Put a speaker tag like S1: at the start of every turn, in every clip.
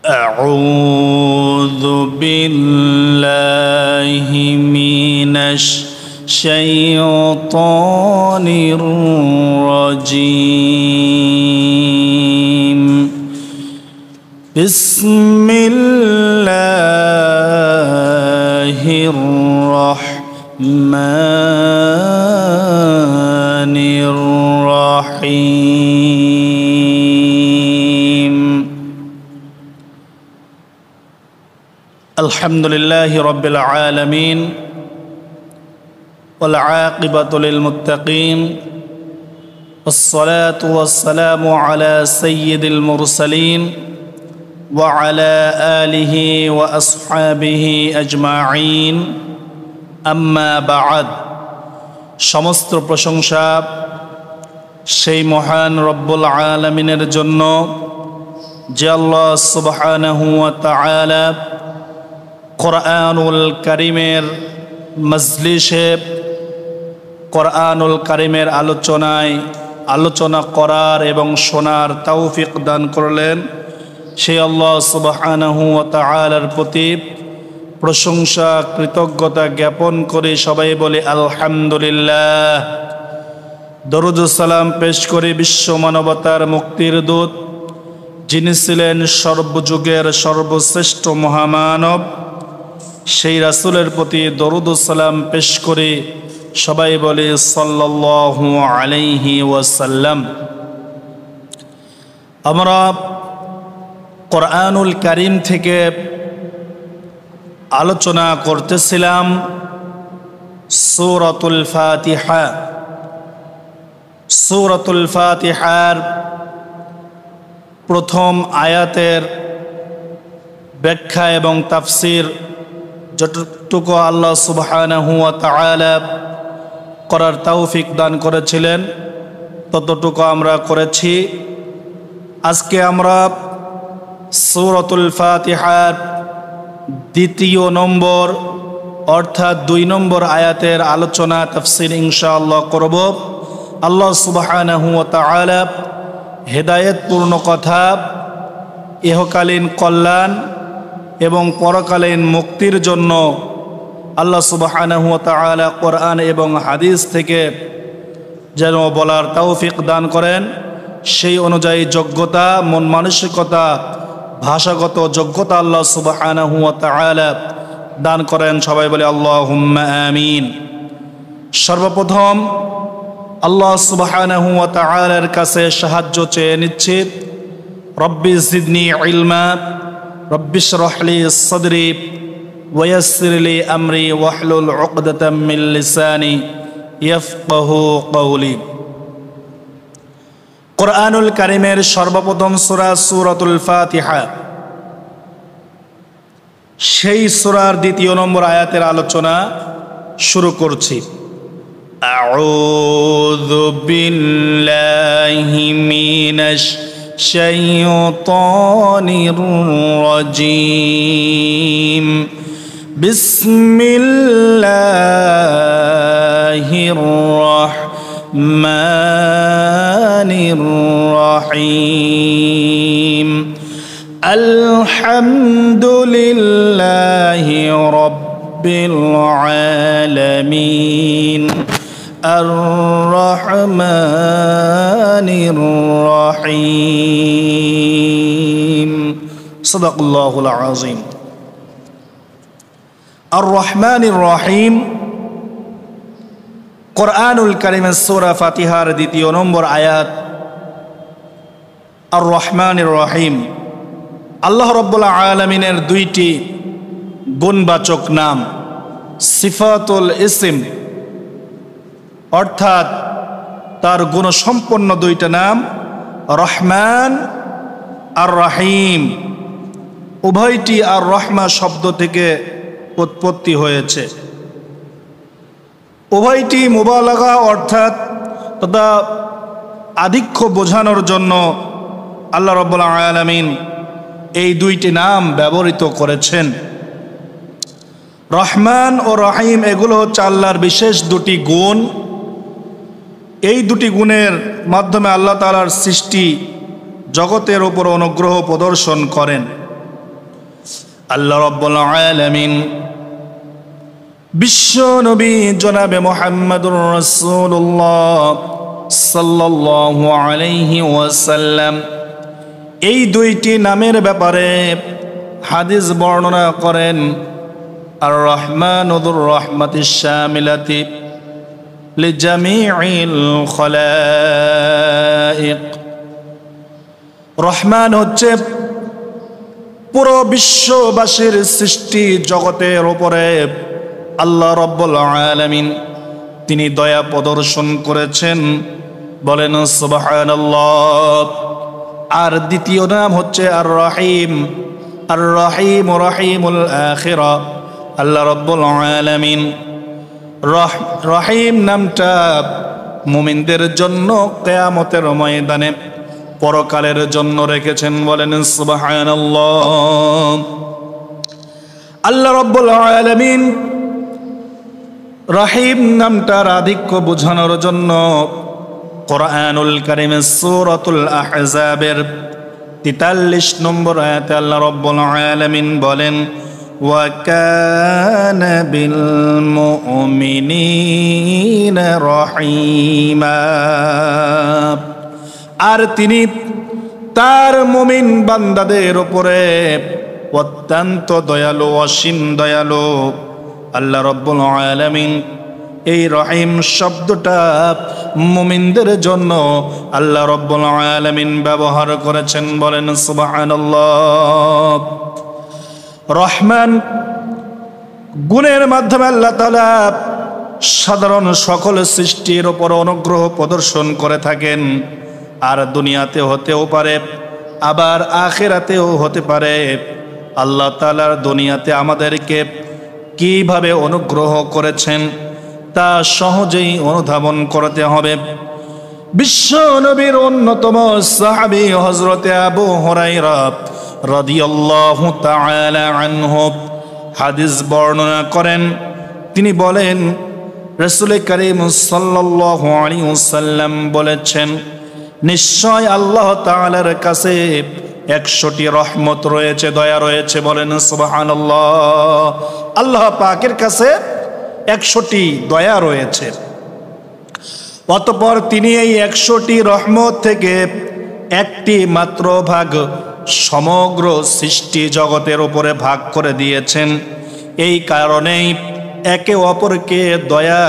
S1: أعوذ بالله من الشيطان الرجيم بسم الله الرحمن الرحيم الحمد لله رب العالمين والعاقبة للمتقين والصلاة والسلام على سيد المرسلين وعلى آله وأصحابه أجمعين أما بعد সমস্ত প্রশংসা সেই মহান রব্বুল আলামিনের জন্য যে আল্লাহ সুবহানাহু ওয়া তাআলা কোরআনুল কারীমের মজলিসে কোরআনুল কারীমের আলোচনা করার এবং শোনার তৌফিক দান করলেন। সেই আল্লাহ সুবহানাহু ওয়া তাআলার প্রতি প্রশংসা কৃতজ্ঞতা জ্ঞাপন করে সবাই বলে আলহামদুলিল্লাহ। দরুদ ও সালাম পেশ করে বিশ্ব মানবতার মুক্তির দূত যিনি ছিলেন সর্বযুগের সর্বশ্রেষ্ঠ মহামানব, সেই রাসূলের প্রতি দরুদ ও সালাম পেশ করে সবাই বলে সাল্লাল্লাহু আলাইহি ওয়াসাল্লাম। আমরা কোরআনুল কারীম থেকে আলোচনা করতেছিলাম সূরাতুল ফাতিহা। সূরাতুল ফাতিহার প্রথম আয়াতের ব্যাখ্যা এবং তাফসীর যতটুকু আল্লাহ সুবহানাহু ওয়া তাআলা করার তৌফিক দান করেছিলেন ততটুকু আমরা করেছি। আজকে আমরা সূরাতুল ফাতিহার দ্বিতীয় নম্বর অর্থাৎ 2 নম্বর আয়াতের আলোচনা তাফসীর ইনশাআল্লাহ করব। আল্লাহ সুবহানাহু ওয়া তাআলা হেদায়েতপূর্ণ কথা, ইহকালীন কল্যাণ এবং পরকালীন মুক্তির জন্য আল্লাহ সুবহানাহু ওয়া তাআলা কোরআন এবং হাদিস থেকে যেন বলার তৌফিক দান করেন, সেই অনুযায়ী যোগ্যতা, মন মানসিকতা, ভাষাগত যোগ্যতা আল্লাহ সুবহানাহু ওয়া তাআলা দান করেন। সবাই বলে আল্লাহুম্মা আমিন। সর্বপ্রথম আল্লাহ সুবহানাহু ওয়া তাআলার কাছে সাহায্য চেয়ে নিচ্ছি। রব্বি জিদনি ইলমা রব্বি ইশরাহ লি সাদরি ওয়া ইয়াসসির লি আমরি ওয়াহলুল উকদাতাম মিন লিসানি ইয়াফকাহু কওলি। কোরআনুল কারীমের সর্বপ্রথম সূরা সূরাতুল ফাতিহা, সেই সূরার 2 নম্বর আয়াতের আলোচনা শুরু করছি। আউযু বিল্লাহি মিনাশ শাইতানির রাজীম। বিসমিল্লাহির রাহমানির রাহিম। আলহামদুলিল্লাহি রাব্বিল আলামিন আর রহমানির রহিম। সাদাকাল্লাহুল আযীম। আর রহমানির রহিম কোরআনুল কারীমের সূরা ফাতিহার 2 নম্বর আয়াত। আর রহমানির রহিম আল্লাহ রাব্বুল আলামিনের 2টি গুণবাচক নাম, সিফাতুল ইসম অর্থাৎ তার গুণসম্পন্ন 2টা নাম রহমান আর রহিম। উভয়টি আর রহমা শব্দ থেকে উৎপত্তি হয়েছে। উভয়টি মুবালাগা অর্থাৎ তথা আধিক্য বোঝানোর জন্য আল্লাহ রাব্বুল আলামিন এই 2টি নাম ব্যবহৃত করেছেন। রহমান ও রহিম এগুলো হচ্ছে আল্লাহর বিশেষ 2টি গুণ। এই 2টি গুণের মাধ্যমে আল্লাহ তাআলার সৃষ্টি জগতের উপর অনুগ্রহ প্রদর্শন করেন। আল্লাহ রাব্বুল আলামিন বিশ্ব নবী জনাবে মুহাম্মদুর রাসূলুল্লাহ সাল্লাল্লাহু আলাইহি ওয়াসাল্লাম এই দুইটি নামের ব্যাপারে হাদিস বর্ণনা করেন। আর রহমানুর রহমাতিশ শামিলাতি লিজামিইল খালাইক। রহমান হচ্ছে পুরো বিশ্ববাসীর সৃষ্টি জগতের উপরে আল্লাহ রাব্বুল আলামিন তিনি দয়া প্রদর্শন করেছেন, বলেন সুবহানাল্লাহ। আর দ্বিতীয় নাম হচ্ছে আর রহিম। আর রহিম রহিমুল আখিরা। আল্লাহ রাব্বুল আলামিন রহিম নামটা মুমিনদের জন্য কিয়ামতের ময়দানে পরকালের জন্য রেখেছেন, বলেন সুবহানাল্লাহ। আল্লাহ রাব্বুল আলামিন রহিম নামটার আধিক্য বোঝানোর জন্য কোরআনুল কারীমের সূরাতুল আহজাবের 43 নম্বর আয়াতে আল্লাহ রাব্বুল আলামিন বলেন, ওয়া কানা বিল মুমিনিনা রহিমা। আর তিনি তার মুমিন বান্দাদের উপরে অত্যন্ত দয়ালু, অসীম দয়ালু। আল্লাহ রাব্বুল আলামিন এই রহিম শব্দটা মুমিনদের জন্য আল্লাহ রাব্বুল আলামিন ব্যবহার করেছেন, বলেন সুবহানাল্লাহ। রহমান গুণের মাধ্যমে আল্লাহ তাআলা সাধারণ সকল সৃষ্টির উপর অনুগ্রহ প্রদর্শন করে থাকেন। আর দুনিয়াতে হতেও পারে, আবার আখিরাতেও হতে পারে। আল্লাহ তাআলার দুনিয়াতে আমাদেরকে কিভাবে অনুগ্রহ করেছেন তা সহজেই অনুধাবন করতে হবে। বিশ্ব নবীর অন্যতম সাহাবী হযরতে আবু হুরায়রা রাদিয়াল্লাহু তাআলা আনহু হাদিস বর্ণনা করেন। তিনি বলেন, রাসূল কারীম সাল্লাল্লাহু আলাইহি ওয়াসাল্লাম বলেছেন, নিশ্চয় আল্লাহ তাআলার কাছে 100টি রহমত রয়েছে, দয়া রয়েছে, বলেন সুবহানাল্লাহ। আল্লাহ পাকের কাছে 100টি দয়া রয়েছে। অতঃপর তিনি এই 100টি রহমত থেকে একটি মাত্র ভাগ সমগ্র সৃষ্টি জগতের উপরে ভাগ করে দিয়েছেন। এই কারণেই একে অপরকে দয়া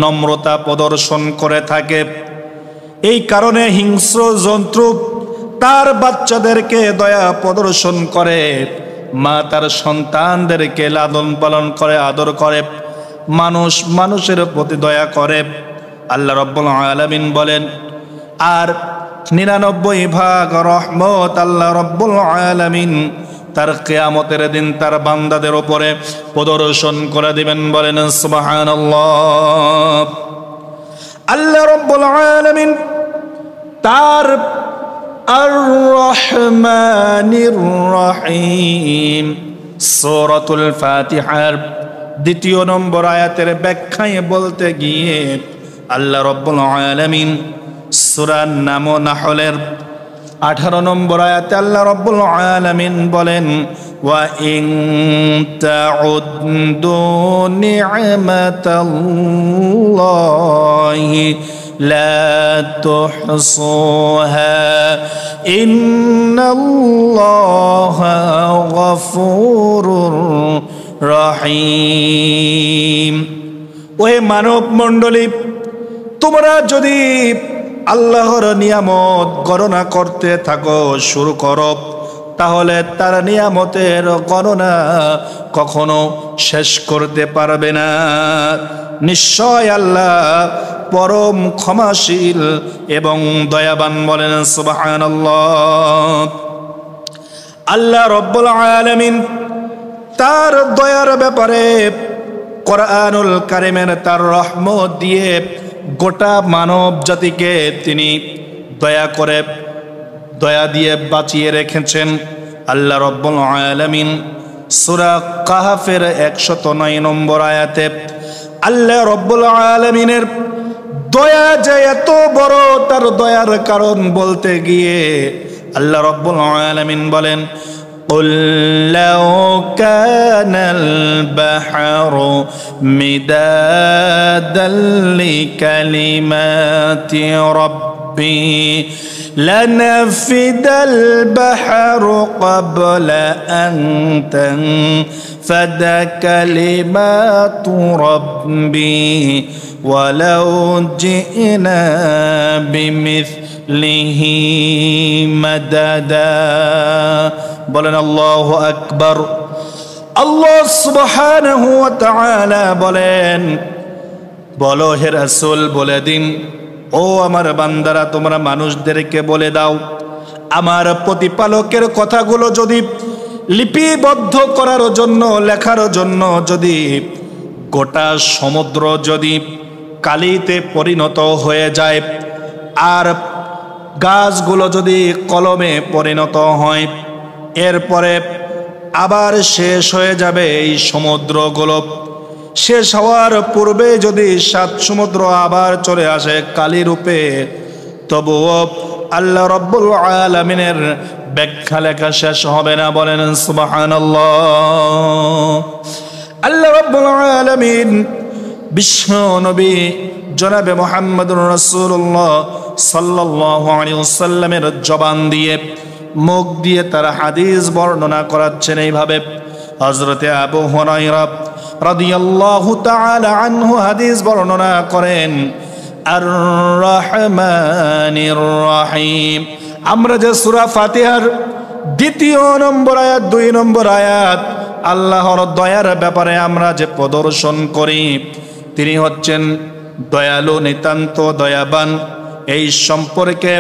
S1: নম্রতা প্রদর্শন করে থাকে। এই কারণে হিংস্র জন্তু তার বাচ্চাদেরকে দয়া প্রদর্শন করে, মা তার সন্তানদেরকে লালন পালন করে, আদর করে, মানুষ মানুষের প্রতি দয়া করে। আল্লাহ রাব্বুল আলামিন বলেন, আর 99 ভাগ রহমত আল্লাহ রাব্বুল আলামিন তার কিয়ামতের দিন তার বান্দাদের উপরে প্রদর্শন করে দিবেন, বলেন সুবহানাল্লাহ। আল্লাহ রাব্বুল আলামিন তার আর রহমানির রহিম সূরাতুল ফাতিহার 2 নম্বর আয়াতের ব্যাখ্যায় বলতে গিয়ে আল্লাহ রাব্বুল আলামিন সূরা নাহলের 18 নম্বর আয়াতে আল্লাহ রাব্বুল আলামিন বলেন, ওয়া ইন তাউদ্দু নি'মাতাল্লাহি লা তুহসুহা ইন্নাল্লাহা গফুরুর রহিম। ওহে মানব মণ্ডলী, তোমরা যদি আল্লাহর নিয়ামত গণনা করতে থাকো, শুরু করো, তাহলে তার নিয়ামতের গণনা কখনো শেষ করতে পারবে না। নিশ্চয় আল্লাহ পরম ক্ষমাশীল এবং দয়াবান, বলেন সুবহানাল্লাহ। আল্লাহ রাব্বুল আলামিন তার দয়ার ব্যাপারে কোরআনুল কারীমের তার রহমত দিয়ে গোটা মানব জাতিকে তিনি দয়া দিয়ে বাঁচিয়ে রেখেছেন। আল্লাহ রাব্বুল আলামিন সূরা কাহফের 109 নম্বর আয়াতে আল্লাহ রাব্বুল আলামিনের দয়া যে এত বড়, তার দয়ার কারণ বলতে গিয়ে আল্লাহ রাব্বুল আলামিন বলেন, قُلْ لَوْ কানাল বাহরু মিদাদাল লিকালিমাতি রাব্বি লানাফিদাল বাহরু ক্বাবলা আন তানফাদা কালিমাতু রাব্বি ওয়ালাউ জিনা বিমিথলিহি মাদাদা। বলেন আল্লাহু আকবার। আল্লাহ সুবহানাহু ওয়া তাআলা বলেন, বলো হে রাসূল বলে দিন, ও আমার বান্দারা তোমরা মানুষদেরকে বলে দাও, আমার প্রতিপালকের কথাগুলো যদি লিপিবদ্ধ করার জন্য, লেখার জন্য যদি গোটা সমুদ্র যদি কালিতে পরিণত হয়ে যায়, আর গাছগুলো যদি কলমে পরিণত হয়, এরপরে আবার শেষ হয়ে যাবে এই সমুদ্রগুলো। শেষ হওয়ার পূর্বে যদি 7 সমুদ্র আবার চলে আসে কালী রূপে, তবুও আল্লাহ রাব্বুল আলামিনের ব্যাখ্যা লেখা শেষ হবে না। বলেন সুবহানাল্লাহ। আল্লাহ রাব্বুল আলামিন বিশ্ব নবী জনাবে মুহাম্মদুর রাসূলুল্লাহ সাল্লাল্লাহু আলাইহি ওয়াসাল্লামের জবান দিয়ে, মুখ দিয়ে তারা হাদিস বর্ণনা করাচ্ছেন এইভাবে। হযরতে আবু হুরায়রা রাদিয়াল্লাহু তাআলা আনহু হাদিস বর্ণনা করেন, আর রহমানির রহিম। আমরা যে সূরা ফাতিহার 2 নম্বর আয়াত, 2 নম্বর আয়াত আল্লাহর দয়ার ব্যাপারে আমরা যে প্রদর্শন করি, তিনি হচ্ছেন দয়ালু, নিতান্ত দয়াবান, এই সম্পর্কে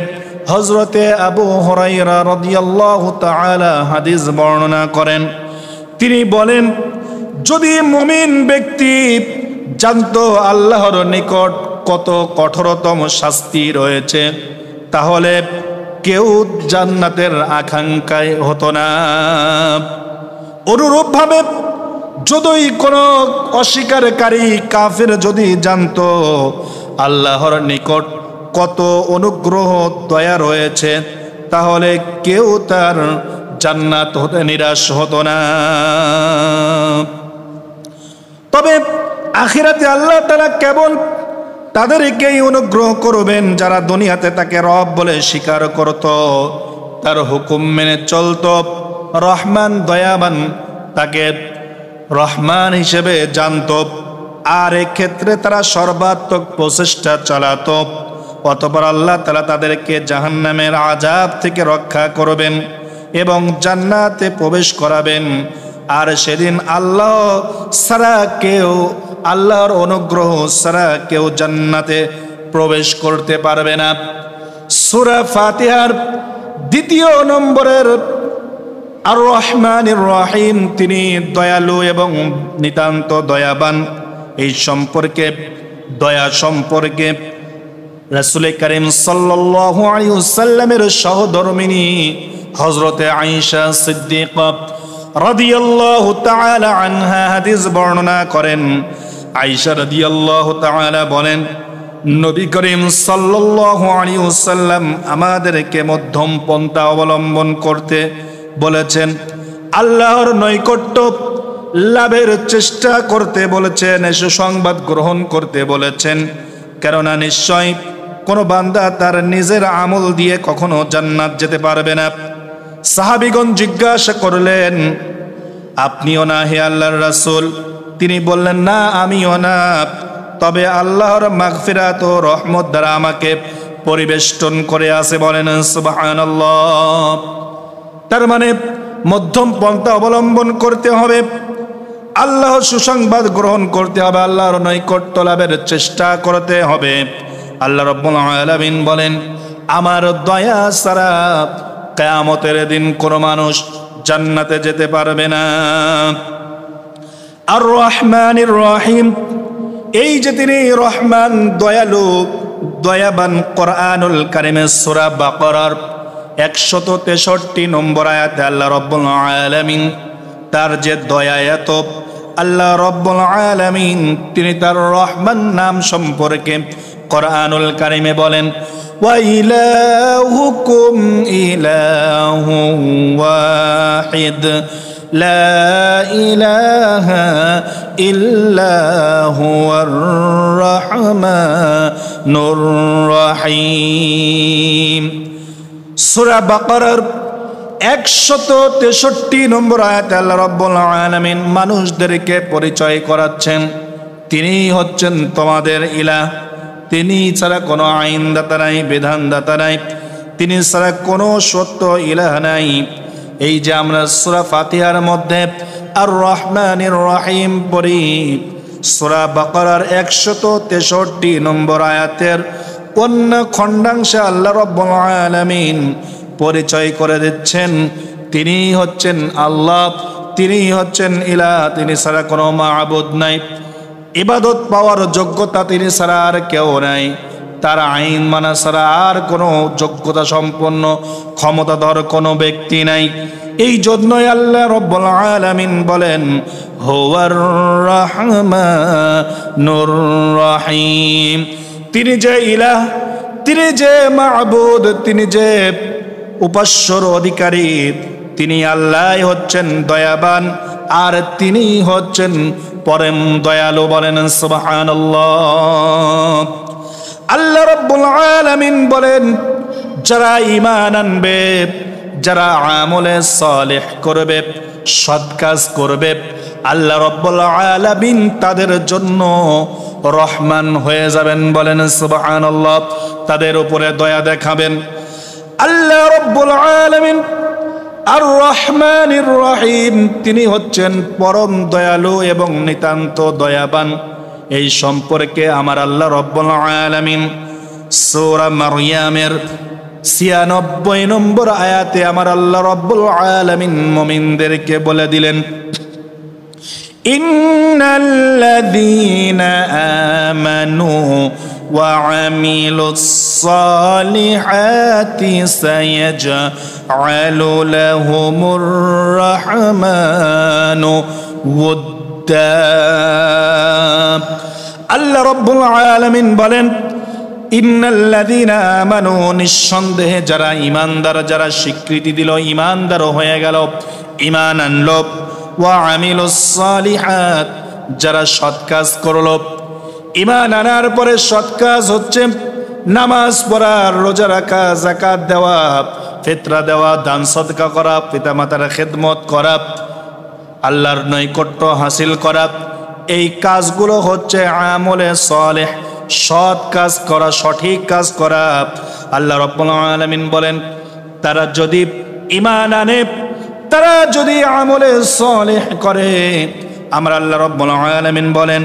S1: হযরতে আবু হুরায়রা রাদিয়াল্লাহু তাআলা হাদিস বর্ণনা করেন। তিনি বলেন, যদি মুমিন ব্যক্তি জানতো আল্লাহর নিকট কত কঠোরতম শাস্তি রয়েছে, তাহলে কেউ জান্নাতের আকাঙ্ক্ষায় হতো না। অনুরূপভাবে যদি কোনো অস্বীকারী কাফের যদি জানতো আল্লাহর নিকট কত অনুগ্রহ দয়া রয়েছে, তাহলে কেউ তার জান্নাত হতে নিরাশ হতো না। তবে আখিরাতে আল্লাহ তাআলা কেবল তাদেরকেই অনুগ্রহ করবেন যারা দুনিয়াতে তাকে রব বলে স্বীকার করত, তার হুকুম মেনে চলত, রহমান দয়াবান তাকে রহমান হিসেবে জানত, আর এক্ষেত্রে তারা সর্বাত্মক প্রচেষ্টা চালাত। অতঃপর আল্লাহ তাআলা তাদেরকে জাহান্নামের আযাব থেকে রক্ষা করবেন এবং জান্নাতে প্রবেশ করাবেন। আর সেদিন আল্লাহ ছাড়া কেউ, আল্লাহর অনুগ্রহ ছাড়া কেউ জান্নাতে প্রবেশ করতে পারবে না। সূরা ফাতিহার 2 নম্বরের আর রহমানির রহিম, তিনি দয়ালু এবং নিতান্ত দয়াবান, এই সম্পর্কে, দয়া সম্পর্কে রাসূল কারীম সাল্লাল্লাহু আলাইহি ওয়াসাল্লামের সহধর্মিণী হযরতে আয়েশা সিদ্দিকা রাদিয়াল্লাহু তাআলা আনহা হাদিস বর্ণনা করেন। আয়েশা রাদিয়াল্লাহু তাআলা বলেন, নবী করিম সাল্লাল্লাহু আলাইহি ওয়াসাল্লাম আমাদেরকে মধ্যম পন্থা অবলম্বন করতে বলেছেন, আল্লাহর নৈকট্য লাভের চেষ্টা করতে বলেছেন, সুসংবাদ গ্রহণ করতে বলেছেন। কেননা নিশ্চয় কোনো বান্দা তার নিজের আমল দিয়ে কখনো জান্নাত যেতে পারবে না। সাহাবীগণ জিজ্ঞাসা করলেন, আপনিও না হে আল্লাহর রাসূল? তিনি বললেন, না আমিও না, তবে আল্লাহর মাগফিরাত ও রহমত দ্বারা আমাকে পরিবেষ্টন করে আছে। বলেন সুবহানাল্লাহ। তার মানে মধ্যম পন্থা অবলম্বন করতে হবে, আল্লাহর সুসংবাদ গ্রহণ করতে হবে, আল্লাহর নৈকট্য লাভের চেষ্টা করতে হবে। আল্লাহ রাব্বুল আলামিন বলেন, আমার দয়া ছাড়া কিয়ামতের দিন কোনো মানুষ জান্নাতে যেতে পারবে না। আর রহমানির রহিম, এই যে তিনি রহমান, দয়ালু, দয়াবান, কোরআনুল কারীমের সূরা বাকারার 163 নম্বর আয়াতে আল্লাহ রাব্বুল আলামিন তার যে দয়া এত, আল্লাহ রাব্বুল আলামিন তিনি তার রহমান নাম সম্পর্কে কোরআনুল কারিমে বলেন ওয়া ইলাহুকুম ইলাহুন ওয়াহিদ লা ইলাহা ইল্লা হুয়ার রহমানুর রহিম। সূরা বাকারার 163 নম্বর আয়াতে আল্লাহ রাব্বুল আলামিন মানুষদেরকে পরিচয় করাচ্ছেন তিনি হচ্ছেন তোমাদের ইলাহ, তিনি ছাড়া কোনো আইনদাতা নাই, বিধানদাতা নাই, তিনি ছাড়া কোনো সত্য ইলাহ নাই। এই যে আমরা সূরা ফাতিহার মধ্যে আর রহমানির রহিম পড়ি, সূরা বাকারার 163 নম্বর আয়াতের অন্য খণ্ডাংশে আল্লাহ রাব্বুল আলামিন পরিচয় করে দিচ্ছেন তিনি হচ্ছেন আল্লাহ, তিনি হচ্ছেন ইলাহ, তিনি ছাড়া কোনো মাবুদ নাই, ইবাদত পাওয়ার যোগ্যতা তিনি ছাড়া আর কেউ নাই, তার আইন মানা ছাড়া আর কোনো যোগ্যতা সম্পন্ন ক্ষমতাধর কোনো ব্যক্তি নাই। এই জন্যই আল্লাহ রাব্বুল আলামিন বলেন হুয়ার রহমানুর রহিম, তিনি যে ইলাহ, তিনি যে মাবুদ, তিনি যে উপাস্যর অধিকারী, তিনি আল্লাহ হচ্ছেন দয়াবান আর তিনি হচ্ছেন পরম দয়ালু। বলেন সুবহানাল্লাহ। আল্লাহ রাব্বুল আলামিন বলেন যারা ঈমান আনবে, যারা আমলে সালেহ করবে, সৎ কাজ করবে, আল্লাহ রাব্বুল আলামিন তাদের জন্য রহমান হয়ে যাবেন। বলেন সুবহানাল্লাহ। তাদের উপরে দয়া দেখাবেন। আল্লাহ রাব্বুল আলামিন আর রহমানির রহিম, তিনি হচ্ছেন পরম দয়ালু এবং নিতান্ত দয়াবান। এই সম্পর্কে আমার আল্লাহ রাব্বুল আলামিন সূরা মারইয়ামের 96 নম্বর আয়াতে আমার আল্লাহ রাব্বুল আলামিন মুমিনদেরকে বলে দিলেন ইন্নাল্লাযীনা আমানু ওয়া আমিলুস সালিহাতি সায়াজআলু লাহুমুর রহমানু ওয়াদ্দা। আল্লাহ রাব্বুল আলামিন বলেন ইন্নাল্লাযীনা আমানু, নিঃসন্দেহে যারা ঈমানদার, যারা স্বীকৃতি দিল, ঈমানদার হয়ে গেল, ঈমান আনলো, ওয়া আমিলুস সালিহাত, যারা সৎ কাজ করলো। ঈমান আনার পরে সৎ কাজ হচ্ছে নামাজ পড়া, রোজা রাখা, যাকাত দেওয়া, ফিতরা দেওয়া, দান সদকা করা, পিতামাতার খেদমত করা, আল্লাহর নৈকট্য হাসিল করা। এই কাজগুলো হচ্ছে আমলে সালেহ, সৎ কাজ করা, সঠিক কাজ করা। আল্লাহ রাব্বুল আলামিন বলেন তারা যদি ঈমান আনে, তারা যদি আমলে সালেহ করে, আমরা আল্লাহ রাব্বুল আলামিন বলেন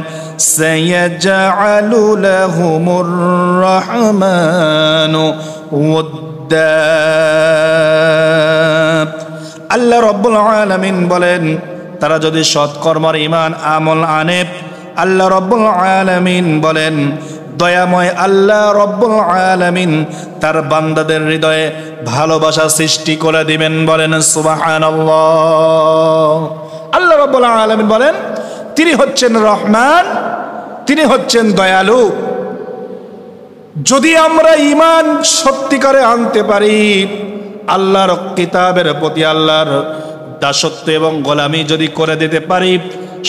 S1: সায়াজআলু লাহুমুর রহমানু ওয়াদ্দা। আল্লাহ রাব্বুল আলামিন বলেন তারা যদি সৎকর্মের ঈমান আমল আনে, আল্লাহ রাব্বুল আলামিন বলেন দয়াময় আল্লাহ রাব্বুল আলামিন তার বান্দাদের হৃদয়ে ভালোবাসা সৃষ্টি করে দিবেন। বলেন সুবহানাল্লাহ। আল্লাহ রাব্বুল আলামিন বলেন তিনি হচ্ছেন রহমান, তিনি হচ্ছেন দয়ালু। যদি আমরা ঈমান সত্যিকারে আনতে পারি, আল্লাহর কিতাবের প্রতি আল্লাহর দাসত্ব এবং গোলামি যদি করে দিতে পারি,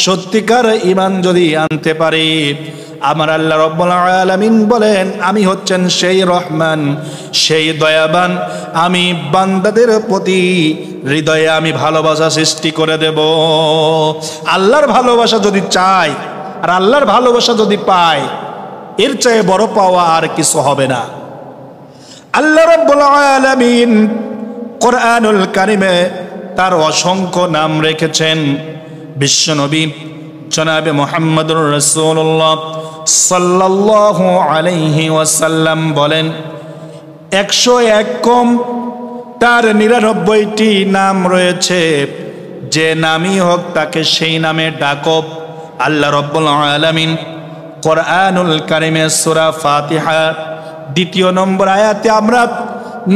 S1: সত্যিকার ঈমান যদি আনতে পারি, আমার আল্লাহ রাব্বুল আলামিন বলেন আমি হচ্ছেন সেই রহমান, সেই দয়াবান, আমি বান্দাদের প্রতি হৃদয়ে আমি ভালোবাসা সৃষ্টি করে দেব। আল্লাহর ভালোবাসা যদি চাই আর আল্লাহর ভালোবাসা যদি পাই, এর চেয়ে বড় পাওয়া আর কিছু হবে না। আল্লাহ রাব্বুল আলামিন কোরআনুল কারিমে তার অসংখ্য নাম রেখেছেন। বিশ্বনবী জনাবে মুহাম্মদুর রাসূলুল্লাহ সাল্লাল্লাহু আলাইহি ওয়াসাল্লাম বলেন 101 কম তার 99টি নাম রয়েছে, যে নামই হোক তাকে সেই নামে ডাকো। আল্লাহ রাব্বুল আলামিন কোরআনুল কারিমে সূরা ফাতিহা 2 নম্বর আয়াতে আমরা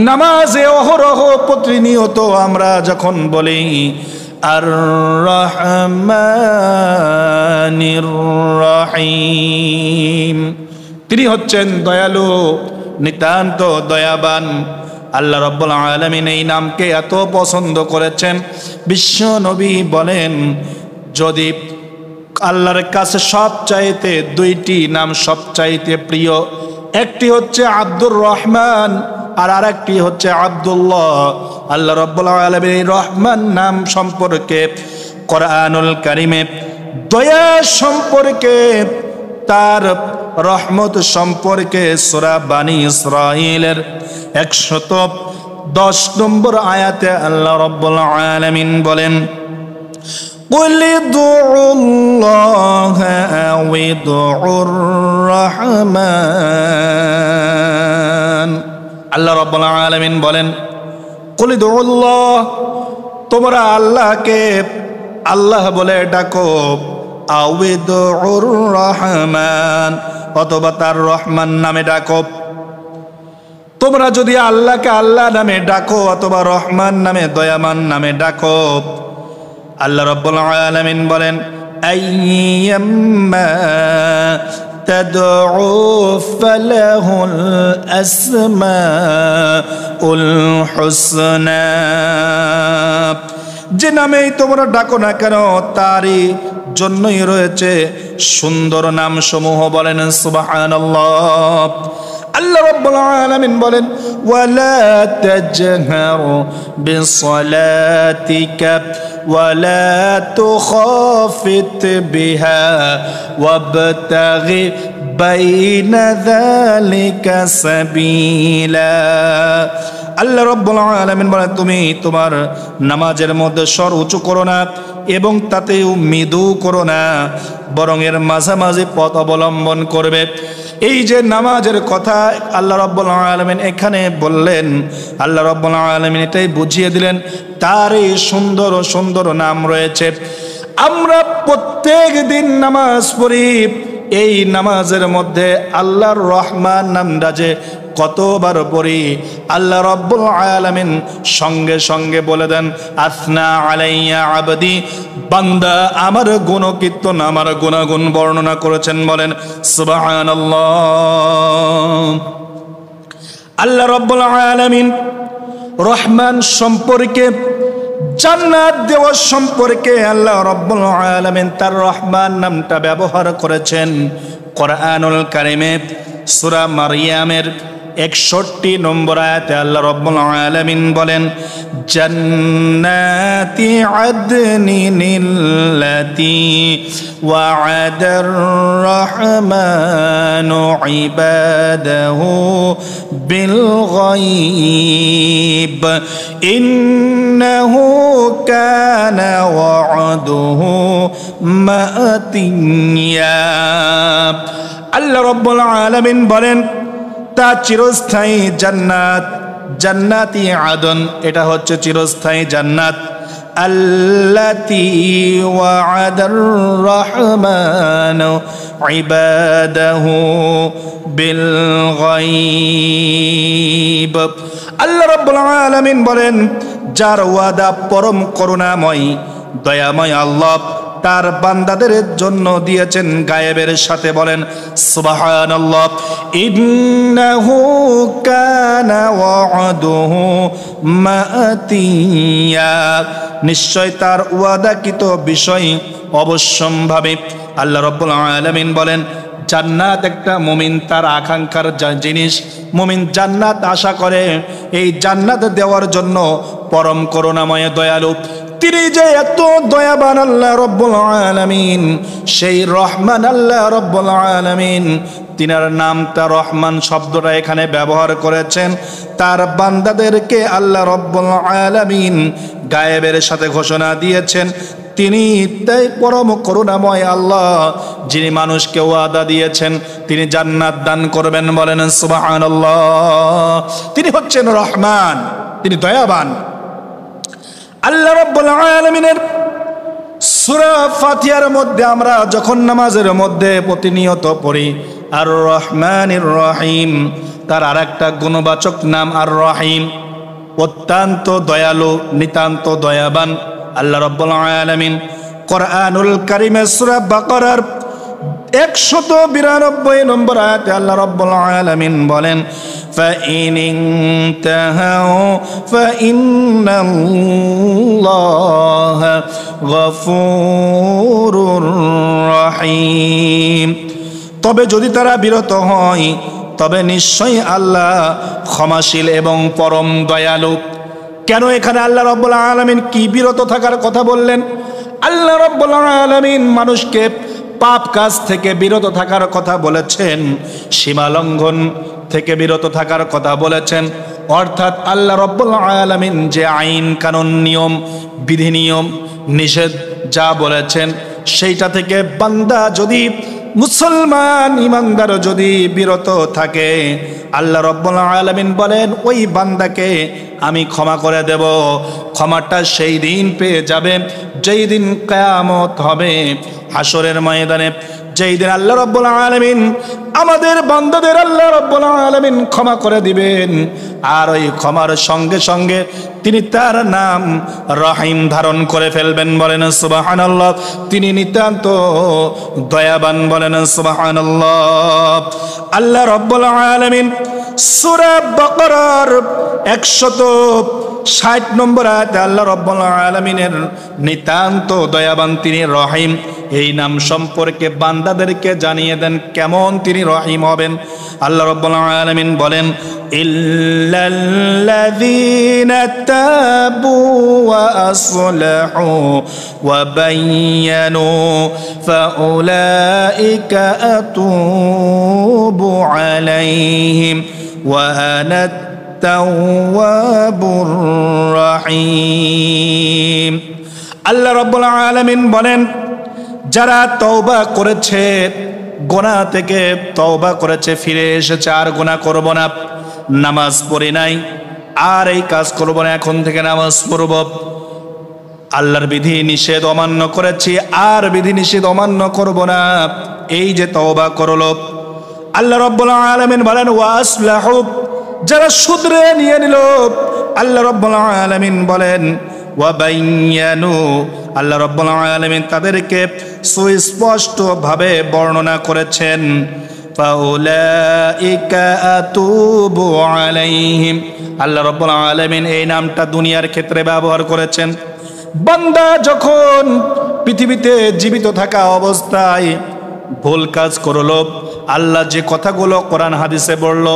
S1: নামাজে অহরহ প্রতিনিয়ত আমরা যখন বলি আর রহমানির রহিম, তিনি হচ্ছেন দয়ালু, নিতান্ত দয়াবান। আল্লাহ রাব্বুল আলামিন এই নামকে এত পছন্দ করেছেন, বিশ্ব নবী বলেন যদি আল্লাহর কাছে সবচাইতে দুইটি নাম সবচাইতে প্রিয়, একটি হচ্ছে আব্দুর রহমান আর আরেকটি হচ্ছে আব্দুল্লাহ। আল্লাহ রাব্বুল আলামিন এই রহমান নাম সম্পর্কে কোরআনুল কারীমে দয়া সম্পর্কে, তার রহমত সম্পর্কে সূরা বানী ইসরাঈলের 110 নম্বর আয়াতে আল্লাহ রাব্বুল আলামিন বলেন قل ادعوا الله أو ادعوا الرحمن। আল্লাহ রাব্বুল আলামিন বলেন কুল ইদউল্লাহ, তোমরা আল্লাহকে আল্লাহ বলে ডাকো, আও ইদউর রহমান, অথবা তার রহমান নামে ডাকো। তোমরা যদি আল্লাহকে আল্লাহ নামে ডাকো অথবা রহমান নামে দয়াবান নামে ডাকো, আল্লাহ রাব্বুল আলামিন বলেন আইয়াম্মা তাদউ ফালাহুল আসমাউল হুসনা, যে নামেই তোমরা ডাকো না কেন তারই জন্যই রয়েছে সুন্দর নাম সমূহ। বলেন সুবহানাল্লাহ। আল্লাহ রাব্বুল আলামিন বলেন ওয়ালা তাজহার বিসসালাতিকা ওয়ালা তুখাফিত বিহা ওয়াবতাগি বাইনা যালিকা সাবিলা। আল্লাহ রাব্বুল আলামিন বলেন তুমি তোমার নামাজের মধ্যে স্বর উঁচু করো না এবং তাতেও মৃদু করো না, বরং এর মাঝামাঝি পথ অবলম্বন করবে। এই যে নামাজের কথা আল্লাহ রাব্বুল আলামিন এখানে বললেন, আল্লাহ রাব্বুল আলামিন এটাই বুঝিয়ে দিলেন তার এই সুন্দর সুন্দর নাম রয়েছে। আমরা প্রত্যেক দিন নামাজ পড়ি, এই নামাজের মধ্যে আল্লাহর রহমান নামটা যে কতবার পড়ি, আল্লাহ রাব্বুল আলামিন সঙ্গে সঙ্গে বলে দেন আসনা আলাইয়া আবদি, বান্দা আমার গুণকীর্তন আমার গুণাগুণ বর্ণনা করেছেন। বলেন সুবহানাল্লাহ। আল্লাহ রাব্বুল আলামিন রহমান সম্পর্কে, জান্নাত দেওয়া সম্পর্কে আল্লাহ রাব্বুল আলামিন তার রহমান নামটা ব্যবহার করেছেন কোরআনুল কারীমে সূরা মারইয়ামের 61 নম্বর আয়াতে আল্লাহ রাব্বুল আলামিন বলেন জান্নাতি আদনিনিল্লাতি ওয়া'আদার রাহমানু ইবাদাহু বিল গায়ব ইন্নাহু কানা ওয়া'দুহু মা'তিয়া। আল্লাহ রাব্বুল আলামিন বলেন তা চিরস্থায়ী জান্নাত, জান্নাতি আদন, এটা হচ্ছে চিরস্থায়ী জান্নাত। আল্লাতী ওয়া'আদার রাহমানু ইবাদাহু বিল গায়ব। আল্লাহ রাব্বুল আলামিন বলেন যার ওয়াদা পরম করুণাময় দয়াময় আল্লাহ তার বান্দাদের জন্য দিয়েছেন গায়েবের সাথে। বলেন সুবহানাল্লাহ। ইন্নাহু কানা ওয়া'দুহু মা'তিয়া, নিশ্চয় তার ওয়াদাকৃত বিষয় অবশ্যম্ভাবী। আল্লাহ রাব্বুল আলামিন বলেন জান্নাত একটা মুমিন তার আকাঙ্ক্ষার জিনিস, মুমিন জান্নাত আশা করে। এই জান্নাত দেওয়ার জন্য পরম করুণাময় দয়ালু তিনি যে এত দয়াবান আল্লাহ রাব্বুল আলামিন, সেই রহমান আল্লাহ রাব্বুল আলামিন তিনার নামটা রহমান শব্দটা এখানে ব্যবহার করেছেন তার বান্দাদেরকে আল্লাহ রাব্বুল আলামিন গায়েবের সাথে ঘোষণা দিয়েছেন তিনি তাই পরম করুণাময় আল্লাহ, যিনি মানুষকে ওয়াদা দিয়েছেন তিনি জান্নাত দান করবেন। বলেন সুবহানাল্লাহ। তিনি হচ্ছেন রহমান, তিনি দয়াবান। আল্লাহ রাব্বুল আলামিনের সূরা ফাতিহার মধ্যে আমরা যখন নামাজের মধ্যে প্রতিনিয়ত পড়ি আর রহমানির রহিম, তার আরেকটা গুণবাচক নাম আর রহিম, অত্যন্ত দয়ালু নিতান্ত দয়াবান। আল্লাহ রাব্বুল আলামিন কোরআনুল কারীমে সূরা বাকারার 192 নম্বর আয়াতে আল্লাহ রাব্বুল আলামিন বলেন فَإِنِ انْتَهَوْا فَإِنَّ اللَّهَ غَفُورٌ رَحِيمٌ। তবে যদি তারা বিরত হয় তবে নিশ্চয়ই আল্লাহ ক্ষমাশীল এবং পরম দয়ালু। কেন এখানে আল্লাহ রাব্বুল আলামিন কি বিরত থাকার কথা বললেন? আল্লাহ রাব্বুল আলামিন মানুষকে পাপ কাজ থেকে বিরত থাকার কথা বলেছেন, সীমা লঙ্ঘন থেকে বিরত থাকার কথা বলেছেন। অর্থাৎ আল্লাহ রাব্বুল আলামিন যে আইন কানুন নিয়ম বিধি নিয়ম নিষেধ যা বলেছেন সেইটা থেকে বান্দা যদি মুসলমান ইমানদার যদি বিরত থাকে, আল্লাহ রাব্বুল আলামিন বলেন ওই বান্দাকে আমি ক্ষমা করে দেব। ক্ষমাটা সেই দিন পেয়ে যাবে যেই দিন কিয়ামত হবে, হাসরের ময়দানে, যেই দিন আল্লাহ রাব্বুল আলামিন আমাদের বান্দাদের আল্লাহ রাব্বুল আলামিন ক্ষমা করে দিবেন। আর ওই ক্ষমার সঙ্গে সঙ্গে তিনি তার নাম রহিম ধারণ করে ফেলবেন। বলেন সুবহানাল্লাহ। তিনি নিতান্ত দয়াবান। বলেন সুবহানাল্লাহ। আল্লাহ রাব্বুল আলামিন সূরা বাকারার 160 নম্বর আয়াতে আল্লাহ রাব্বুল আলামিনের নিতান্ত দয়াবান তিনি রহিম এই নাম সম্পর্কে বান্দাদেরকে জানিয়ে দেন কেমন তিনি রহিম হবেন। আল্লাহ রাব্বুল আলামিন বলেন ইল্লাল্লাযীনা তাবু ওয়া আসলাহু ওয়া বায়্যানু ফাউলাইকা আতুবু আলাইহিম ওয়া আনা তাওয়াবুর রহিম। আল্লাহ রাব্বুল আলামিন বলেন যারা তওবা করেছে, গুনাহ থেকে তওবা করেছে, ফিরে এসেছে, আর গুনাহ করব না, নামাজ পড়ি নাই আর এই কাজ করব না, এখন থেকে নামাজ পড়ব, আল্লাহর বিধি নিষেধ অমান্য করেছি আর বিধি নিষেধ অমান্য করব না, এই যে তওবা করলো, আল্লাহ রাব্বুল আলামিন বলেন ওয়াসলাহু, যারা শুধরে নিয়ে নিল, আল্লাহ রাব্বুল আলামিন বলেন ওয়া বায়্যানু, আল্লাহ রাব্বুল আলামিন তাদেরকে সুস্পষ্ট ভাবে বর্ণনা করেছেন ফাউলাইকা আতুবু আলাইহিম। আল্লাহ রাব্বুল আলামিন এই নামটা দুনিয়ার ক্ষেত্রে ব্যবহার করেছেন। বান্দা যখন পৃথিবীতে জীবিত থাকা অবস্থায় ভুল কাজ করলো, আল্লাহ যে কথাগুলো কোরআন হাদিসে বলল,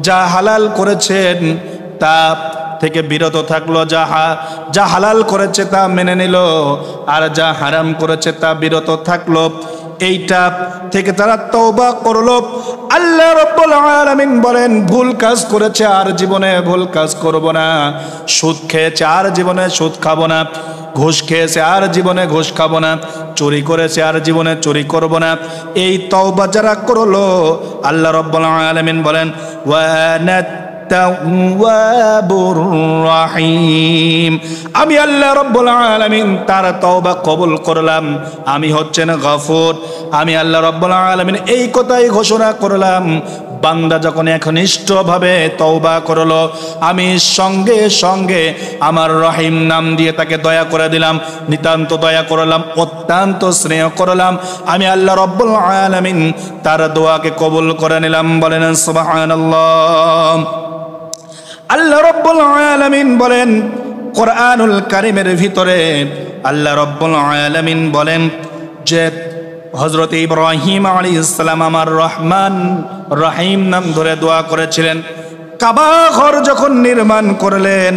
S1: যা হালাল করেছেন তা থেকে বিরত থাকলো, যা হালাল করেছে তা মেনে নিল, আর যা হারাম করেছে তা বিরত থাকলো, এইটা থেকে তারা তওবা করলো। আল্লাহ রাব্বুল আলামিন বলেন ভুল কাজ করেছে আর জীবনে ভুল কাজ করব না, সুদ খেয়েছে আর জীবনে সুদ খাবো না, ঘুষ খেয়েছে আর জীবনে ঘুষ খাবো না, চুরি করেছে আর জীবনে চুরি করব না, এই তওবা যারা করলো, আল্লাহ রাব্বুল আলামিন বলেন ওয়া তাওয়াবুর রহিম, আমি আল্লাহ রাব্বুল আলামিন তার তওবা কবুল করলাম, আমি হচ্ছেন গফুর। আমি আল্লাহ রাব্বুল আলামিন এই কথাই ঘোষণা করলাম, বান্দা যখন একনিষ্ঠভাবে তওবা করলো, আমি সঙ্গে সঙ্গে আমার রহিম নাম দিয়ে তাকে দয়া করে দিলাম, নিতান্ত দয়া করলাম, অত্যন্ত স্নেহ করলাম। আমি আল্লাহ রাব্বুল আলামিন তার দোয়াকে কবুল করে নিলাম। বলেন সুবহানাল্লাহ। আল্লাহ রাব্বুল আলামিন বলেন কোরআনুল কারীমের ভিতরে, আল্লাহ রাব্বুল আলামিন বলেন যে হযরত ইব্রাহিম আলাইহিস সালাম আমার রহমান রহিম নাম ধরে দোয়া করেছিলেন। কাবা ঘর যখন নির্মাণ করলেন,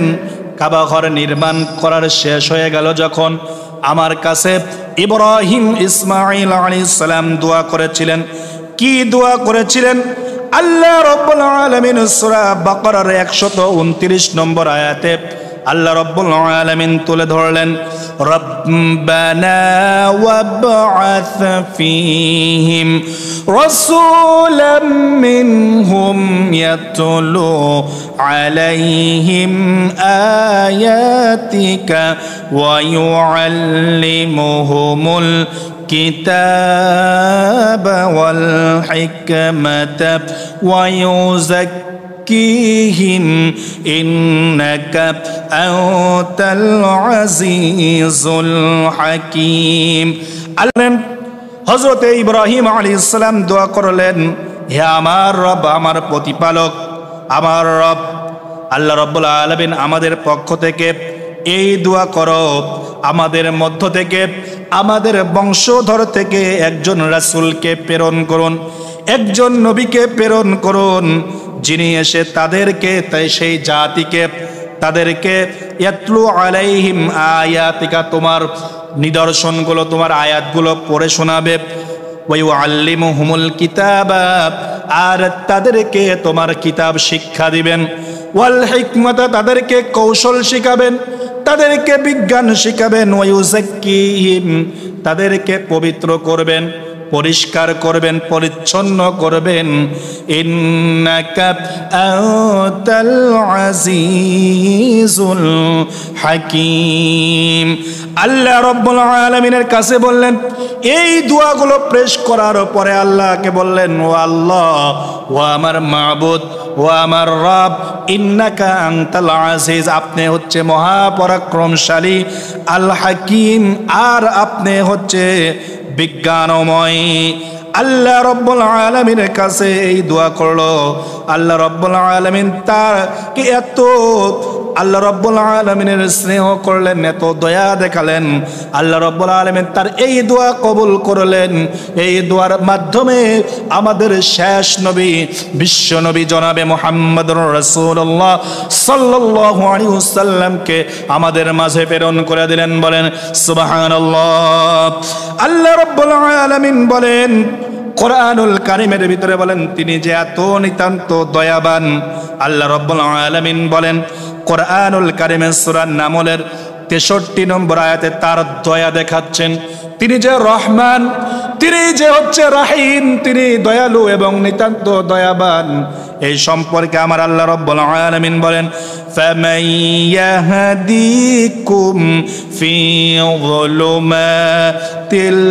S1: কাবা ঘর নির্মাণ করার শেষ হয়ে গেল যখন, আমার কাছে ইব্রাহিম ইসমাঈল আলাইহিস সালাম দোয়া করেছিলেন। কি দোয়া করেছিলেন? আল্লাহ রাব্বুল আলামিন সূরা বাকারার 129 নম্বর আয়াতে আল্লাহ রাব্বুল আলামিন তুলে ধরলেন রব্বানা ওয়াবআথ ফীহিম রাসূলাম মিনহুম ইয়াতলু আলাইহিম আয়াতিকা ওয়া ইউআল্লিমুহুমুল الكتاب والحكمة ويزكيهم إنك أنت العزيز الحكيم। হযরত ইব্রাহিম আলাইহিস সালাম দোয়া করলেন, হে আমার রব, আমার প্রতিপালক, আমার রব আল্লাহ রাব্বুল আলামিন আমাদের পক্ষ থেকে এই দোয়া করো, আমাদের মধ্য থেকে, আমাদের বংশধর থেকে একজন রাসূলকে প্রেরণ করুন, একজন নবীকে প্রেরণ করুন, যিনি এসে তাদেরকে, তাই সেই জাতিকে, তাদেরকে ইয়াতলু আলাইহিম আয়াতিকা, তোমার নিদর্শনগুলো, তোমার আয়াতগুলো পড়ে শোনাবে, ওয়া ইউআল্লিমুহুমুল কিতাবা, আর তাদেরকে তোমার কিতাব শিক্ষা দিবেন, ওয়াল হিকমাতা, তাদেরকে কৌশল শিখাবেন, তাদেরকে বিজ্ঞান শিখাবেন, ওয়া ইউযাক্কিহিম, তাদেরকে পবিত্র করবেন, পরিষ্কার করবেন, পরিচ্ছন্ন করবেন। ইন্নাকা আনতাল আজিজুল হাকীম। আল্লাহ রাব্বুল আলামিনের কাছে বললেন, এই দোয়াগুলো পেশ করার পরে আল্লাহকে বললেন, ও আল্লাহ, ও আমার মাবুদ, ও আমার রব, ইন্নাকা আনতাল আজিজ, আপনি হচ্ছে মহাপরাক্রমশালী, আল হাকীম, আর আপনি হচ্ছে বিজ্ঞানময়। আল্লাহ রাব্বুল আলামিনের কাছে এই দোয়া করলো। আল্লাহ রাব্বুল আলামিন তাকে এত, আল্লাহ রাব্বুল আলামিনের স্নেহ করলেন, এত দয়া দেখালেন, আল্লাহ রাব্বুল আলামিন তার এই দোয়া কবুল করলেন। এই দোয়ার মাধ্যমে আমাদের শেষ নবী, বিশ্ব নবী জনাবে মুহাম্মদুর রাসূলুল্লাহ সাল্লাল্লাহু আলাইহি ওয়াসাল্লামকে আমাদের মাঝে প্রেরণ করে দিলেন। বলেন সুবহানাল্লাহ। আল্লাহ রাব্বুল আলামিন বলেন কোরআনুল কারীমের ভিতরে, বলেন তিনি যে এত নিতান্ত দয়াবান। আল্লাহ রাব্বুল আলামিন বলেন কোরআনুল কারীমের সূরা নামলের 63 নম্বর আয়াতে তার দয়া দেখাচ্ছেন। তিনি যে রহমান, তিনি যে হচ্ছে রাহিম, তিনি দয়ালু এবং নিতান্ত দয়াবান, এই সম্পর্কে আমার আল্লাহ রাব্বুল আলামিন বলেন, ফামান ইয়াহদিকুম ফি যুলুমাতিল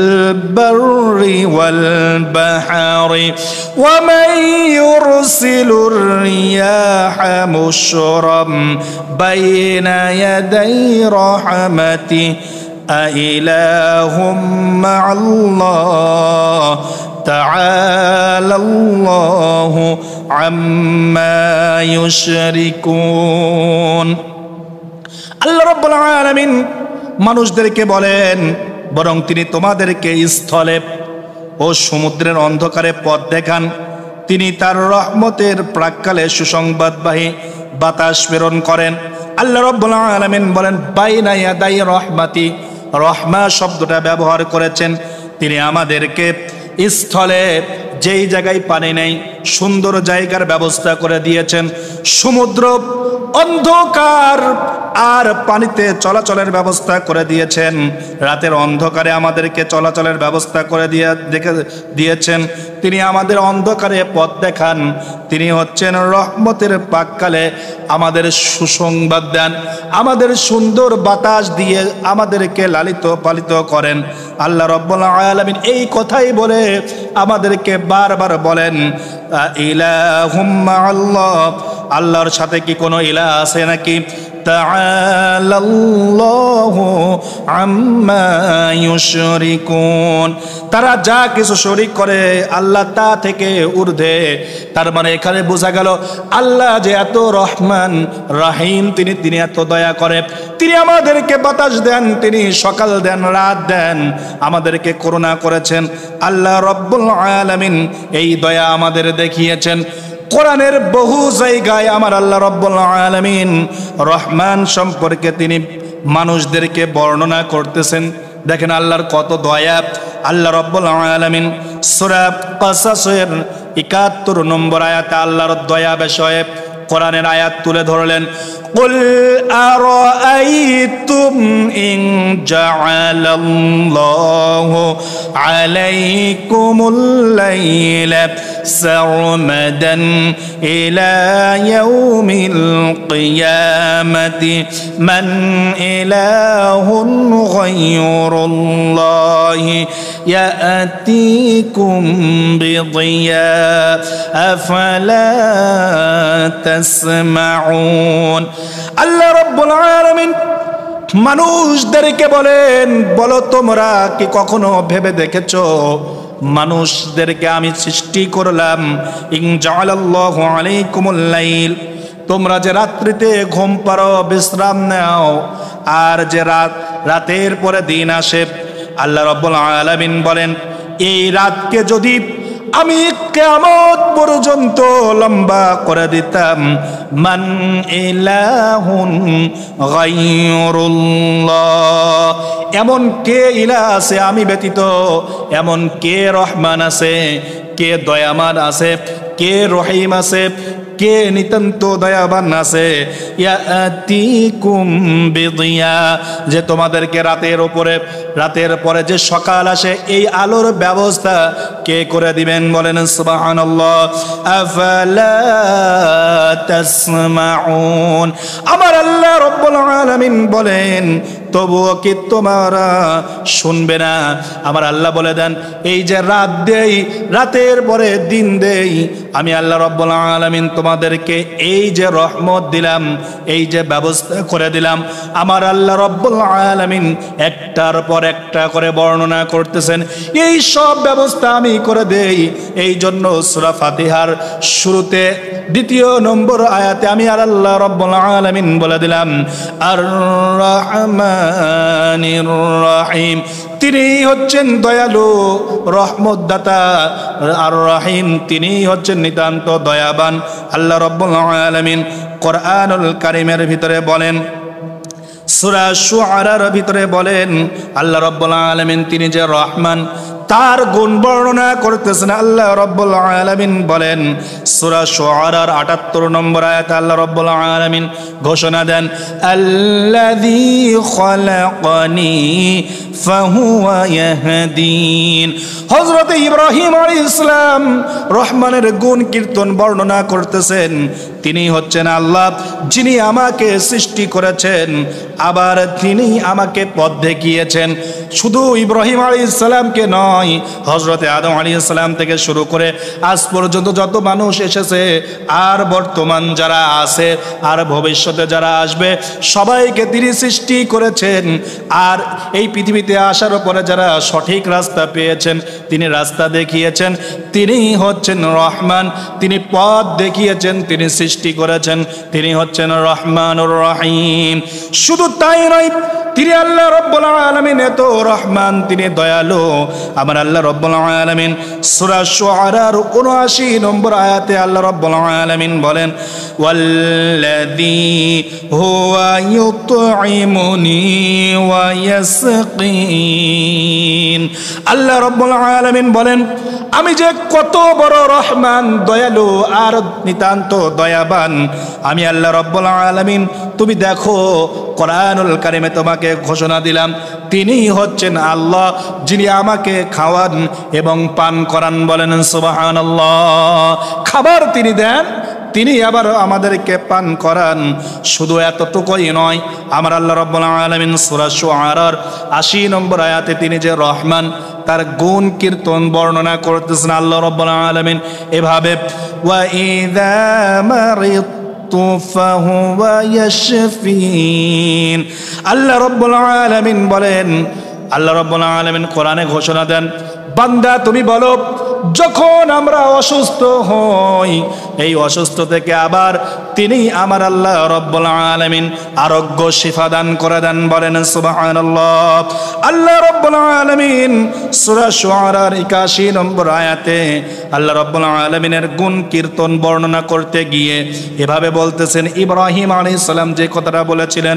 S1: বাররি ওয়াল বাহরি ওয়া মান ইউরসিলুর রিয়াহা মুশরাম বাইনা ইয়াদাই রাহমাতি আইলাহুম মা'আল্লাহ তাআলাল্লাহু আম্মা ইউশরিকুন। আল্লাহ রাব্বুল আলামিন মানুষদেরকে বলেন, বরং তিনি তোমাদেরকে স্থলে ও সমুদ্রের অন্ধকারে পথ দেখান। তিনি তার রহমতের প্রাক্কালে সুসংবাদবাহী বাতাস প্রেরণ করেন। আল্লাহ রাব্বুল আলামিন বলেন বাইনা ইয়াদাই রহমাতি, রহমা শব্দটা ব্যবহার করেছেন। তিনি আমাদেরকে স্থলে, যেই জায়গায় পানি নেই, সুন্দর জায়গার ব্যবস্থা করে দিয়েছেন। সমুদ্র অন্ধকার আর পানিতে চলাচলের ব্যবস্থা করে দিয়েছেন। রাতের অন্ধকারে আমাদেরকে চলাচলের ব্যবস্থা করে দিয়েছেন। তিনি আমাদের অন্ধকারে পথ দেখান। তিনি হচ্ছেন রহমতের পাককালে আমাদের সুসংবাদ দেন, আমাদের সুন্দর বাতাস দিয়ে আমাদেরকে লালিত পালিত করেন। আল্লাহ রাব্বুল আলামিন এই কথাই বলে আমাদেরকে বারবার বলেন, ইলাহুম মা'আল্লাহ, আল্লাহর সাথে কি কোনো ইলাহ আছে নাকি? তাআলাল্লাহু আম্মা ইউশরিকুন, তারা যা কিছু শরীক করে আল্লাহ তা থেকে ঊর্ধ্বে। তার মানে এখানে বোঝা গেল আল্লাহ যে এত রহমান রাহিম, তিনি এত দয়া করে। তিনি আমাদেরকে বাতাস দেন, তিনি সকাল দেন, রাত দেন, আমাদেরকে করুণা করেছেন। আল্লাহ রাব্বুল আলামিন এই দয়া আমাদের দেখিয়েছেন। কোরআনের বহু জায়গায় আমার আল্লাহ রাব্বুল আলামিন রহমান সম্পর্কে তিনি মানুষদেরকে বর্ণনা করতেছেন। দেখেন আল্লাহর কত দয়া। আল্লাহ রাব্বুল আলামিন সূরা কাসাসের 71 নম্বর আয়াতে আল্লাহর দয়া বিষয়ে কোরআনের আয়াত তুলে ধরলেন। কুল আরাআইতুম ইন জাআলাল্লাহু আলাইকুমুল লাইলা সারমাদান ইলা ইয়াউমিল কিয়ামাতি মান ইলাহুন গায়রুল্লাহি ইয়াতিকুম বিদিয়া আফালা তাসমাউন। আল্লাহ রাব্বুল আলামিন মানুষদেরকে বলেন, বলো তোমরা কি কখনো ভেবে দেখেছো মানুষদেরকে আমি সৃষ্টি করলাম, ইন জাআলাল্লাহু আলাইকুমুল লাইল, তোমরা যে রাত্রিতে ঘুম পাড়ো, বিশ্রাম নাও, আর যে রাতের পরে দিন আসে, আল্লাহ রাব্বুল আলামিন বলেন এই রাতকে যদি আমি কিয়ামত পর্যন্ত লম্বা করে দিতাম, মান ইলাহুন গায়রুল্লাহ, এমন কে ইলাহ আছে আমি ব্যতীত, এমন কে রহমান আছে, কে দয়ামান আছে, কে রহিম আছে, কে নিতান্ত দয়াবান আছে, ইয়াতিকুম বিদিয়া, যে তোমাদেরকে রাতের পরে যে সকাল আসে এই আলোর ব্যবস্থা কে করে দিবেন? বলেন সুবহানাল্লাহ। আফালা তাসমাউন, আমার আল্লাহ রাব্বুল আলামিন বলেন তবুও কি তোমরা শুনবে না? আমার আল্লাহ বলে দেন এই যে রাত দেই, রাতের পরে দিন দেই, আমি আল্লাহ রাব্বুল আলামিন তোমাদেরকে এই যে রহমত দিলাম, এই যে ব্যবস্থা করে দিলাম, আমার আল্লাহ রাব্বুল আলামিন একটার পর একটা করে বর্ণনা করতেছেন। এই সব ব্যবস্থা আমি করে দেই। এই জন্য সূরা ফাতিহার শুরুতে 2 নম্বর আয়াতে আমি আর আল্লাহ রাব্বুল আলামিন বলে দিলাম আর রহমানির রহিম, তিনি হচ্ছেন দয়ালু রহমত দাতা, আর রহিম তিনি হচ্ছেন নিতান্ত দয়াবান। আল্লাহ রাব্বুল আলামিন কোরআনুল কারীমের ভিতরে বলেন, সূরা শুআরার ভিতরে বলেন, আল্লাহ রাব্বুল আলামিন তিনি যে রহমান তার গুণ বর্ণনা করতেছেন। আল্লাহ রাব্বুল আলামিন বলেন সূরা শুআরার ৭৮ নম্বর আয়াতে আল্লাহ রাব্বুল আলামিন ঘোষণা দেন, আল্লাযী খালাকানি ফাহুয়া ইয়াহদিন। হযরত ইব্রাহিম আলাইহিস সালাম রহমানের গুণ কীর্তন বর্ণনা করতেছেন। তিনি হচ্ছেন আল্লাহ যিনি আমাকে সৃষ্টি করেছেন, আবার তিনি আমাকে পথ দেখিয়েছেন। শুধু ইব্রাহিম আলাইহিস সালামকে নয়, হযরত আদম আলাইহিস সালাম থেকে শুরু করে আজ পর্যন্ত যত মানুষ এসেছে, আর বর্তমান যারা আছে, আর ভবিষ্যতে যারা আসবে, সবাইকে তিনি সৃষ্টি করেছেন। আর এই পৃথিবীতে আসার পরে যারা সঠিক রাস্তা পেয়েছেন, তিনি রাস্তা দেখিয়েছেন। তিনি হচ্ছেন রহমান, তিনি পথ দেখিয়েছেন, তিনি সৃষ্টি করেছেন। তিনি হচ্ছেন রহমানুর রহিম। শুধু তাই নয়, তিনি আল্লাহ রাব্বুল আলামিন এত রহমান, তিনি দয়ালু। আমার আল্লাহ রাব্বুল আলামিন সূরা শুআরার ৭৯ নম্বর আয়াতে আল্লাহ রাব্বুল আলামিন বলেন, ওয়াল্লাযী হুয়া ইউতঈমুনি ওয়া ইয়াসকিন। আল্লাহ রাব্বুল আলামিন বলেন আমি যে কত বড় রহমান, দয়ালু আর নিতান্ত দয়াবান। আমি আল্লাহ রাব্বুল আলামিন, তুমি দেখো কোরআনুল কারীমে তোমাকে ঘোষণা দিলাম, তিনি হচ্ছেন আল্লাহ যিনি আমাকে খাওয়ান এবং পান করান। বলেন সুবহানাল্লাহ। খাবার তিনি দেন, তিনি আবার আমাদেরকে পান করান। শুধু এতটুকুই নয়, আমার আল্লাহ রাব্বুল আলামিন সূরা শুআরার ৮০ নম্বর আয়াতে তিনি যে রহমান তার গুণ কীর্তন বর্ণনা করতেছেন আল্লাহ রাব্বুল আলামিন এভাবে, ওয়া ইযা মারিদতু ফাহুয়া ইয়াশফিন। আল্লাহ রাব্বুল আলামিন বলেন, আল্লাহ রাব্বুল আলামিন কোরআনে ঘোষণা দেন, বান্দা তুমি বলো যখন আমরা অসুস্থ হই, এই অসুস্থ থেকে আবার তিনি আমার আল্লাহ রাব্বুল আলামিন আরোগ্য শিফা দান করে দেন। বলেন সুবহানাল্লাহ। আল্লাহ রাব্বুল আলামিন সূরা শুআরার ৮১ নম্বর আয়াতে আল্লাহ রাব্বুল আলামিনের গুণ কীর্তন বর্ণনা করতে গিয়ে এভাবে বলতেছেন, ইব্রাহিম আলাইহিস সালাম যে কথাটা বলেছিলেন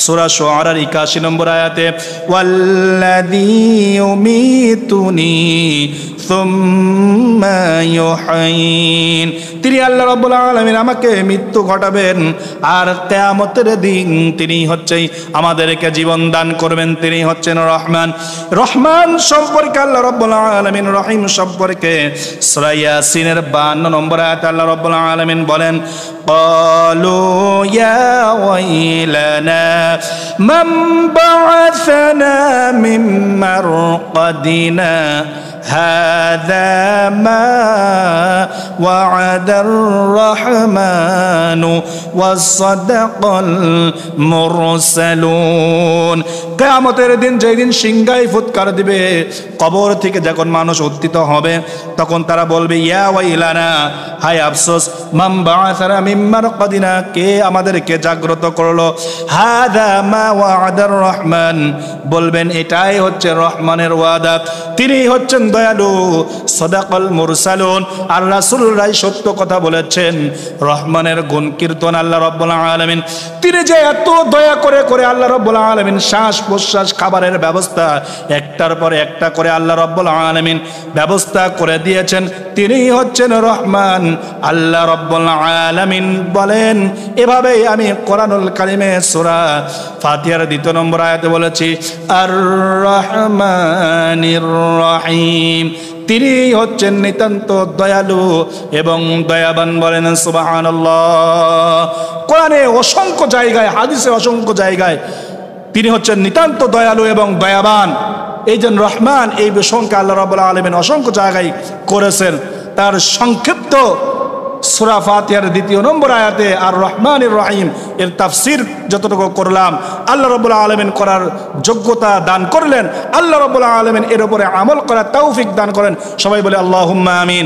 S1: সূরা শুআরার ৮১ নম্বর আয়াতে, ওয়াল্লাযী ইউমিতুনি সুম্মা ইউহয়িন। তিনি আল্লাহ রাব্বুল আলামিন আমাকে মৃত্যু ঘটাবেন, আর কিয়ামতের দিন তিনি হচ্ছেন আমাদেরকে জীবন দান করবেন। তিনি হচ্ছেন রহমান। রহমান সম্পর্কে আল্লাহ রাব্বুল আলামিন রহিম সম্পর্কে সূরা ইয়াসিনের 52 নম্বর আয়াতে আল্লাহ রাব্বুল আলামিন বলেন, ক্বালু ইয়া ওয়াইলানা মান বা'আসানা মিন মারকাদিনা হাযা মা ওয়া'আদার রাহমানু ওয়াসাদাকাল মুরসালুন। কিয়ামতের দিন, যেই দিন সিংহায় ফুৎকার দিবে, কবর থেকে যখন মানুষ উত্থিত হবে, তখন তারা বলবে ইয়া ওয়াইলানা, হায় আফসোস, মান বা'আসানা মিন মারকাদিনা, কে আমাদেরকে জাগ্রত করলো। হাযা মা ওয়া'আদার রহমান, বলবেন এটাই হচ্ছে রহমানের ওয়াদা, তিনি হচ্ছেন দয়ালু। সাদাকাল মুরসালুন, আর রাসূলরাই সত্য কথা বলেছেন। রহমানের গুণ কীর্তন আল্লাহ রাব্বুল আলামিন, তিনি যে এত দয়া করে করে আল্লাহ রাব্বুল আলামিন শ্বাস প্রশ্বাস খাবারের ব্যবস্থা একটার পর একটা করে আল্লাহ রাব্বুল আলামিন ব্যবস্থা করে দিয়েছেন, তিনি হচ্ছেন রহমান। আল্লাহ রাব্বুল আলামিন বলেন, এভাবেই আমি কোরআনুল কারিমে সূরা ফাতিহার 2 নম্বর আয়াতে বলেছি আর রহমানির রহিম, তিনি হচ্ছেন নিতান্ত দয়ালু এবং দয়াবান। বলেন সুবহানাল্লাহ। কোরআনে অসংখ্য জায়গায়, হাদিসে অসংখ্য জায়গায় তিনি হচ্ছেন নিতান্ত দয়ালু এবং দয়াবান। এই যে রহমান, এই প্রসঙ্গে আল্লাহ রাব্বুল আলামিন অসংখ্য জায়গায় করেছেন। তার সংক্ষিপ্ত সূরা ফাতিহার 2 নম্বর আয়াতে আর রহমানির রহিম এর তাফসীর যতটুকু করলাম, আল্লাহ রাব্বুল আলামিন করার যোগ্যতা দান করলেন। আল্লাহ রাব্বুল আলামিন এর উপরে আমল করার তৌফিক দান করেন। সবাই বলে আল্লাহুম্মা আমিন।